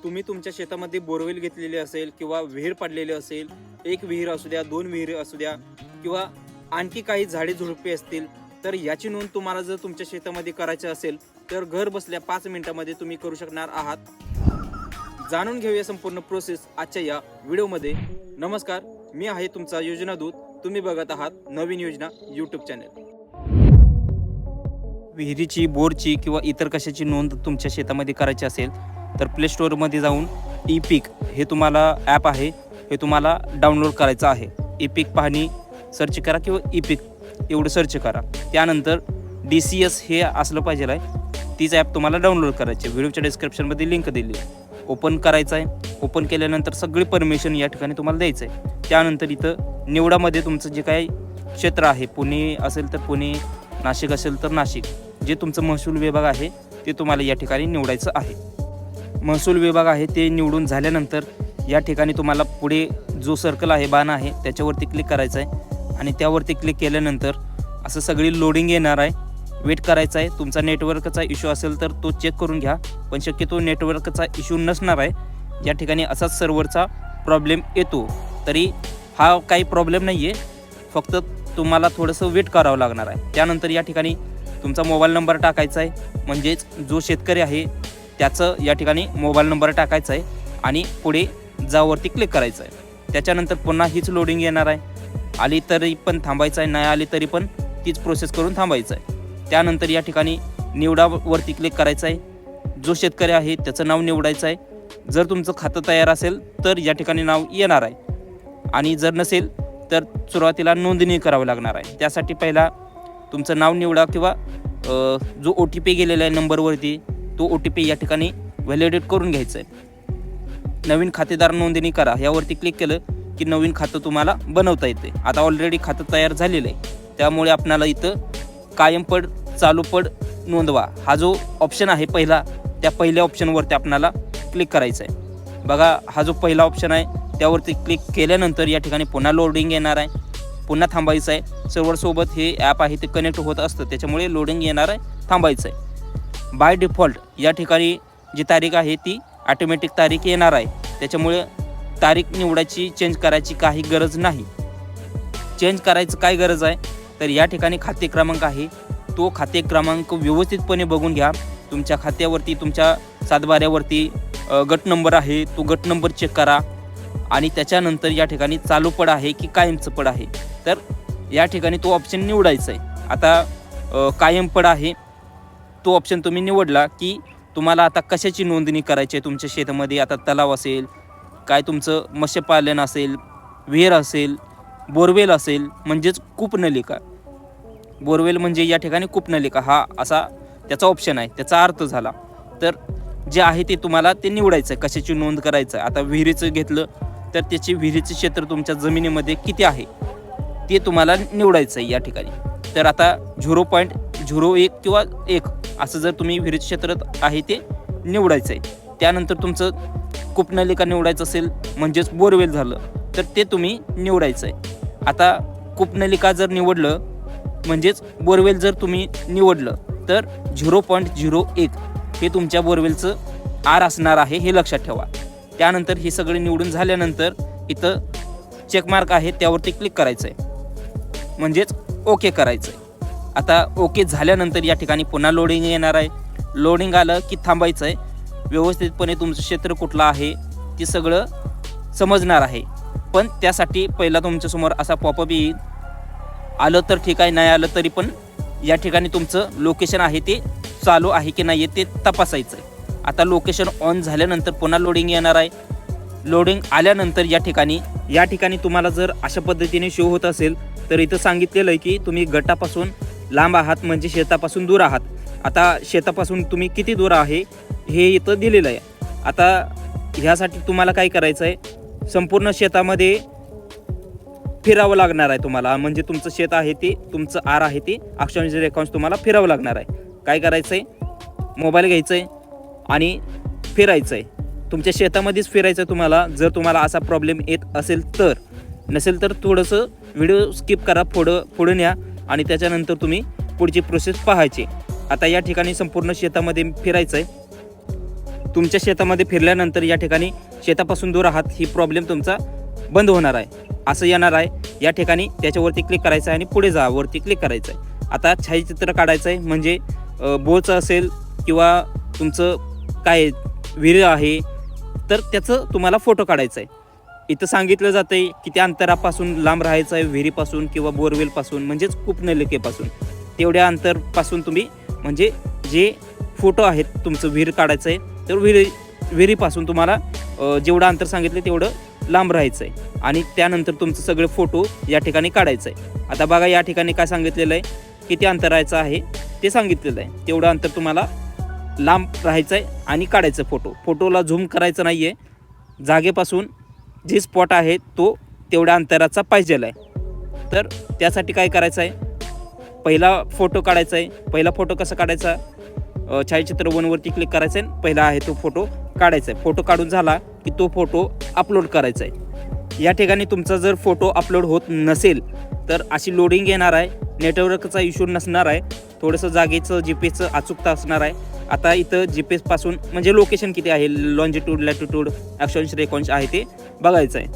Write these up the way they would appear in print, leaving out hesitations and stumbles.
तुम्ही तुमच्या शेतामध्ये बोरवेल घेतलेली असेल किंवा विहीर पडलेली असेल, एक विहीर असू द्या, 2 विहीर असू द्या किंवा आणखी काही झाडे झुडपे असतील, तर याची नोंद तुम्हाला जर तुमच्या शेतामध्ये करायची असेल तर घर बसल्या 5 मिनिटांमध्ये तुम्ही करू शकणार आहात. जाणून घेऊया संपूर्ण प्रोसेस आजच्या या व्हिडिओमध्ये. नमस्कार, मी आहे तुमचा योजना दूत. तुम्ही बघत आहात नवीन योजना यूट्यूब चॅनल. विहिरीची, बोरची किंवा इतर कशाची नोंद तुमच्या शेतामध्ये करायची असेल तर प्ले स्टोअरमध्ये जाऊन ई-पीक हे तुम्हाला ॲप आहे, हे तुम्हाला डाउनलोड करायचं आहे. ई-पीक पाहणी सर्च करा किंवा ई-पीक एवढं सर्च करा. त्यानंतर DCS हे असलं पाहिजे आहे, तीच ॲप तुम्हाला डाउनलोड करायची. व्हिडिओच्या डिस्क्रिप्शनमध्ये लिंक दिली आहे. ओपन करायचं आहे. ओपन केल्यानंतर सगळी परमिशन या ठिकाणी तुम्हाला द्यायचं आहे. त्यानंतर इथं निवडामध्ये तुमचं जे काही क्षेत्र आहे, पुणे असेल तर पुणे, नाशिक असेल तर नाशिक, जे तुमचं महसूल विभाग आहे ते तुम्हाला या ठिकाणी निवडायचं आहे. महसूल विभाग आहे ते निवडून झाल्यानंतर या ठिकाणी तुम्हाला पुढे जो सर्कल आहे, बाण आहे, त्याच्यावरती क्लिक करायचं आहे आणि त्यावरती क्लिक केल्यानंतर असं सगळी लोडिंग येणार आहे. वेट करायचा आहे. तुमचा नेटवर्कचा इश्यू असेल तर तो चेक करून घ्या, पण शक्यतो नेटवर्कचा इश्यू नसणार आहे. या ठिकाणी असाच सर्व्हरचा प्रॉब्लेम येतो, तरी हा काही प्रॉब्लेम नाही आहे, फक्त तुम्हाला थोडंसं वेट करावं लागणार आहे. त्यानंतर या ठिकाणी तुमचा मोबाईल नंबर टाकायचा आहे, म्हणजेच जो शेतकरी आहे त्याचं या ठिकाणी मोबाईल नंबर टाकायचा आहे आणि पुढे जावरती क्लिक करायचं आहे. त्याच्यानंतर पुन्हा हीच लोडिंग येणार आहे. आली तरी पण थांबायचं आहे, नाही आली तरी पण तीच प्रोसेस करून थांबायचं आहे. त्यानंतर या ठिकाणी निवडावरती क्लिक करायचं आहे. जो शेतकरी आहे त्याचं नाव निवडायचं आहे. जर तुमचं खातं तयार असेल तर या ठिकाणी नाव येणार आहे आणि जर नसेल तर सुरुवातीला नोंदणी करावी लागणार आहे. त्यासाठी पहिला तुमचं नाव निवडा किंवा जो OTP गेलेला आहे नंबरवरती तो OTP या ठिकाणी व्हॅलिडेट करून घ्यायचं आहे. नवीन खातेदार नोंदणी करा यावरती क्लिक केलं की नवीन खातं तुम्हाला बनवता येते. आता ऑलरेडी खातं तयार झालेलं आहे, त्यामुळे आपणाला इथं कायम पड, चालू पड, नोंदवा हा जो ऑप्शन आहे पहिला, त्या पहिल्या ऑप्शनवरती आपणाला क्लिक करायचं आहे. बघा, हा जो पहिला ऑप्शन आहे त्यावरती क्लिक केल्यानंतर या ठिकाणी पुन्हा लोडिंग येणार आहे. पुन्हा थांबायचं आहे. सर्व्हरसोबत हे ॲप आहे ते कनेक्ट होत असतं, त्याच्यामुळे लोडिंग येणार आहे, थांबायचं आहे. बाय डिफॉल्ट या ठिकाणी जी तारीख आहे ती ऑटोमॅटिक तारीख येणार आहे, त्याच्यामुळे तारीख निवडायची, चेंज करायची काही गरज नाही. चेंज करायचं काय गरज आहे तर या ठिकाणी खाते क्रमांक आहे, तो खाते क्रमांक व्यवस्थितपणे बघून घ्या. तुमच्या खात्यावरती, तुमच्या सातबाऱ्यावरती गट नंबर आहे, तो गट नंबर चेक करा आणि त्याच्यानंतर या ठिकाणी चालू पड आहे की कायमचं पड आहे, तर या ठिकाणी तो ऑप्शन निवडायचा आहे. आता कायम पड आहे तो ऑप्शन तुम्ही निवडला की तुम्हाला आता कशाची नोंदणी करायची आहे तुमच्या शेतामध्ये. आता तलाव असेल, काय तुमचं मत्स्यपालन असेल, विहीर असेल, बोरवेल असेल, म्हणजेच कूपनलिका. बोरवेल म्हणजे या ठिकाणी कूपनलिका हा असा त्याचा ऑप्शन आहे, त्याचा अर्थ झाला. तर जे आहे ते तुम्हाला ते निवडायचं आहे, कशाची नोंद करायचं आहे. आता विहिरीचं घेतलं तर त्याची विहिरीचे क्षेत्र तुमच्या जमिनीमध्ये किती आहे ते तुम्हाला निवडायचं आहे या ठिकाणी. तर आता 0.01 किंवा 1 असं जर तुम्ही विहिरीचं क्षेत्र आहे ते निवडायचं आहे. त्यानंतर तुमचं कूपनलिका निवडायचं असेल, म्हणजेच बोरवेल झालं, तर ते तुम्ही निवडायचं आहे. आता कूपनलिका जर निवडलं, म्हणजेच बोरवेल जर तुम्ही निवडलं तर 0.01 हे तुमच्या बोरवेलचं आर असणार आहे, हे लक्षात ठेवा. त्यानंतर हे सगळे निवडून झाल्यानंतर इथं चेकमार्क आहे त्यावरती क्लिक करायचं आहे, म्हणजेच ओके करायचं आहे. आता ओके झाल्यानंतर या ठिकाणी पुन्हा लोडिंग येणार आहे. लोडिंग आलं की थांबायचं आहे. व्यवस्थितपणे तुमचं क्षेत्र कुठलं आहे ते सगळं समजणार आहे, पण त्यासाठी पहिला तुमच्यासमोर असा पॉपअप येईल. आलं तर ठीक आहे, नाही आलं तरी पण या ठिकाणी तुमचं लोकेशन आहे ते चालू आहे की नाही ते तपासायचं आहे. आता लोकेशन ऑन झाल्यानंतर पुन्हा लोडिंग येणार आहे. लोडिंग आल्यानंतर या ठिकाणी तुम्हाला जर अशा पद्धतीने शो होत असेल तर इथं सांगितलेलं आहे की तुम्ही गटापासून लांब आहात, म्हणजे शेतापासून दूर आहात. आता शेतापासून तुम्ही किती दूर आहे हे इथं दिलेलं आहे. आता ह्यासाठी तुम्हाला काय करायचं आहे, संपूर्ण शेतामध्ये फिरावं लागणार आहे तुम्हाला, म्हणजे तुमचं शेत आहे ते, तुमचं आर आहे ते अक्षांश रेखांश तुम्हाला फिरावं लागणार आहे. काय करायचं आहे, मोबाईल घ्यायचं आहे आणि फिरायचं आहे. तुमच्या शेतामध्येच फिरायचं आहे तुम्हाला. जर तुम्हाला असा प्रॉब्लेम येत असेल तर, नसेल तर थोडंसं व्हिडिओ स्किप करा, पुढे न्या आणि त्याच्यानंतर तुम्ही पुढची प्रोसेस पाहायची. आता या ठिकाणी संपूर्ण शेतामध्ये फिरायचं आहे. तुमच्या शेतामध्ये फिरल्यानंतर या ठिकाणी शेतापासून दूर आहात ही प्रॉब्लेम तुमचा बंद होणार आहे. असं येणार आहे. या ठिकाणी त्याच्यावरती क्लिक करायचं आहे आणि पुढे जा वरती क्लिक करायचं आहे. आता छायाचित्र काढायचं आहे, म्हणजे बोरचं असेल किंवा तुमचं काय विहीर आहे तर त्याचं तुम्हाला फोटो काढायचा आहे. इथं सांगितलं जातं आहे किती अंतरापासून लांब राहायचं आहे विहिरीपासून किंवा बोरवेलपासून, म्हणजेच कूपनलिकेपासून. तेवढ्या अंतरपासून तुम्ही म्हणजे जे फोटो आहेत तुमचं विहीर काढायचं आहे तर विहिरीपासून तुम्हाला जेवढं अंतर सांगितलं तेवढं लांब राहायचं आहे आणि त्यानंतर तुमचं सगळे फोटो या ठिकाणी काढायचं आहे. आता बघा या ठिकाणी काय सांगितलेलं आहे, किती अंतराचं आहे ते सांगितलेलं आहे. तेवढं अंतर तुम्हाला लांब राहायचं आहे आणि काढायचं फोटो. फोटोला झूम करायचं नाही आहे. जागेपासून जे स्पॉट आहे तो तेवढ्या अंतराचा पाहिजेला आहे. तर त्यासाठी काय करायचं आहे, पहिला फोटो काढायचा आहे. पहिला फोटो कसा काढायचा, छायाचित्र वनवरती क्लिक करायचं आहे, पहिला आहे तो फोटो काढायचा आहे. फोटो काढून झाला की तो फोटो अपलोड करायचा आहे. या ठिकाणी तुमचा जर फोटो अपलोड होत नसेल तर अशी लोडिंग येणार आहे, नेटवर्कचा इश्यू नसणार आहे, थोडंसं जागेचं GPS अचूकता असणार आहे. आता इथं GPS पासून म्हणजे लोकेशन किती आहे, लॉन्जिट्यूड लॅटिट्यूड अक्षांश रेखांश आहे ते बघायचं आहे,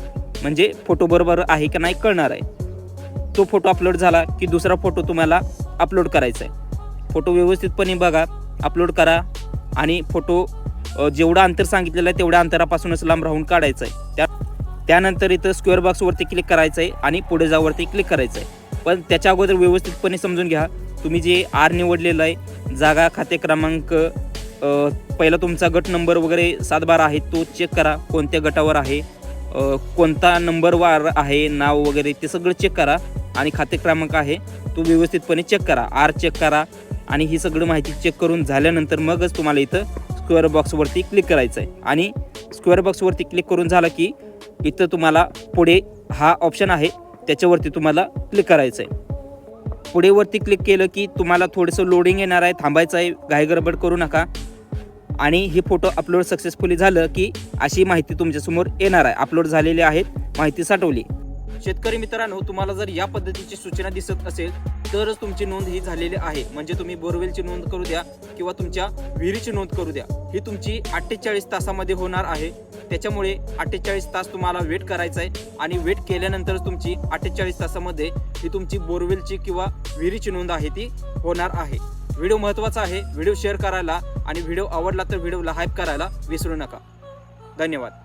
म्हणजे फोटो बरोबर आहे का नाही कळणार आहे. तो फोटो अपलोड झाला की दुसरा फोटो तुम्हाला अपलोड करायचा आहे. फोटो व्यवस्थितपणे बघा, अपलोड करा आणि फोटो जेवढं अंतर सांगितलेलं आहे तेवढ्या अंतरापासूनच लांब राहून काढायचं आहे. त्यानंतर इथं स्क्वेअर बॉक्सवरती क्लिक करायचं आहे आणि पुढे जावरती क्लिक करायचं आहे. पण त्याच्या अगोदर व्यवस्थितपणे समजून घ्या, तुम्ही जे आर निवडलेलं आहे, जागा, खाते क्रमांक, पहिला तुमचा गट नंबर वगैरे 7-12 आहे तो चेक करा, कोणत्या गटावर आहे, कोणता नंबरवर आहे, नाव वगैरे ते सगळं चेक करा आणि खाते क्रमांक आहे तो व्यवस्थितपणे चेक करा, आर चेक करा आणि ही सगळी माहिती चेक करून झाल्यानंतर मगच तुम्हाला इथं स्क्वेअर बॉक्सवरती क्लिक करायचं आहे. आणि स्क्वेअर बॉक्सवरती क्लिक करून झालं की इथं तुम्हाला पुढे हा ऑप्शन आहे त्याच्यावरती तुम्हाला क्लिक करायचं आहे. पुढेवरती क्लिक केलं की तुम्हाला थोडंसं लोडिंग येणार आहे, थांबायचं आहे, घाईगडबड करू नका. आणि हे फोटो अपलोड सक्सेसफुली झालं की अशी माहिती तुमच्यासमोर येणार आहे, अपलोड झालेली आहेत, माहिती साठवली. शेतकरी मित्रांनो, तुम्हाला जर या पद्धतीची सूचना दिसत असेल तरच तुमची नोंद ही झालेली आहे. म्हणजे तुम्ही बोरवेलची नोंद करू द्या किंवा तुमच्या विहिरीची नोंद करू द्या, ही तुमची 48 तासामध्ये होणार आहे. त्याच्यामुळे 48 तास तुम्हाला वेट करायचा आहे आणि वेट केल्यानंतरच तुमची 48 तासामध्ये ही तुमची बोरवेलची किंवा विहिरीची नोंद आहे ती होणार आहे. व्हिडिओ महत्त्वाचा आहे, व्हिडिओ शेअर करायला आणि व्हिडिओ आवडला तर व्हिडिओला हाईप करायला विसरू नका. धन्यवाद.